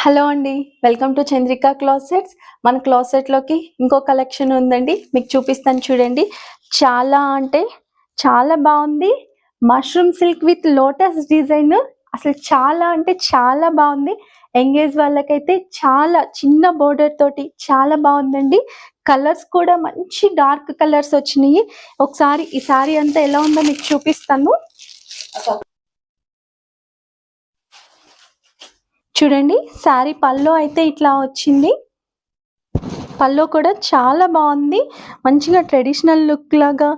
Hello అండి. Welcome to Chandrika closets. మన క్లాసెట్‌లోకి ఇంకో కలెక్షన్ ఉందండి. మీకు చూపిస్తాను చూడండి. చాలా అంటే చాలా బావుంది. Mushroom silk with lotus design అసలు చాలా అంటే చాలా బావుంది. యంగేజ్ వాళ్ళకైతే చాలా చిన్న బోర్డర్ తోటి చాలా బావుందండి. కలర్స్ కూడా మంచి డార్క్ కలర్స్ వచ్చినియి. ఒకసారి ఈ సారీ అంతా ఎలా ఉందో మీకు చూపిస్తాను. చూడండి, శారీ పల్లో అయితే ఇట్లా వచ్చింది. పల్లో కూడా చాలా బాగుంది. మంచిగా ట్రెడిషనల్ లుక్ లాగా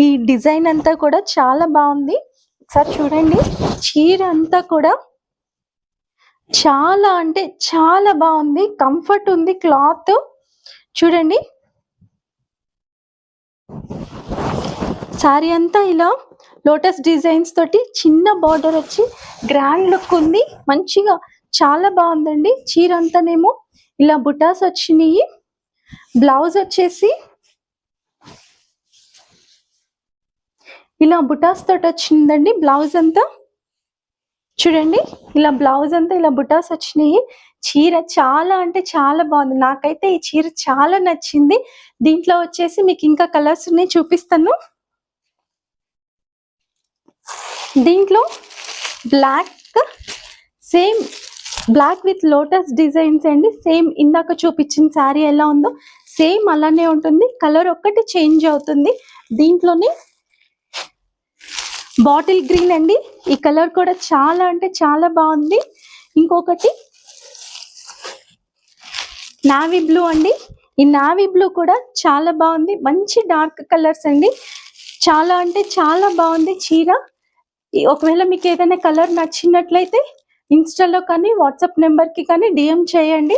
ఈ డిజైన్ అంతా కూడా చాలా బాగుంది. ఒకసారి చూడండి, చీర అంతా కూడా చాలా అంటే చాలా బాగుంది. కంఫర్ట్ ఉంది క్లాత్. చూడండి, శారీ అంతా ఇలా లోటస్ డిజైన్స్ తోటి చిన్న బార్డర్ వచ్చి గ్రాండ్ లుక్ ఉంది. మంచిగా చాలా బాగుందండి. చీర అంతానేమో ఇలా బుటాస్ వచ్చినాయి. బ్లౌజ్ వచ్చేసి ఇలా బుటాస్ తోటి వచ్చిందండి. బ్లౌజ్ అంతా చూడండి, ఇలా బ్లౌజ్ అంతా ఇలా బుటాస్ వచ్చినాయి. చీర చాలా అంటే చాలా బాగుంది. నాకైతే ఈ చీర చాలా నచ్చింది. దీంట్లో వచ్చేసి మీకు ఇంకా కలర్స్ ఉన్నాయి, చూపిస్తాను. దీంట్లో black, same black with lotus designs అండి. సేమ్ ఇందాక చూపించిన శారీ ఎలా ఉందో సేమ్ అలానే ఉంటుంది. కలర్ ఒక్కటి చేంజ్ అవుతుంది. దీంట్లోనే బాటిల్ గ్రీన్ అండి. ఈ కలర్ కూడా చాలా అంటే చాలా బాగుంది. ఇంకొకటి నావీ బ్లూ అండి. ఈ నావీ బ్లూ కూడా చాలా బాగుంది. మంచి డార్క్ కలర్స్ అండి. చాలా అంటే చాలా బాగుంది చీర. ఒకవేళ మీకు ఏదైనా కలర్ నచ్చినట్లయితే ఇన్స్టాలో కానీ వాట్సాప్ నెంబర్కి కానీ డిఎం చేయండి.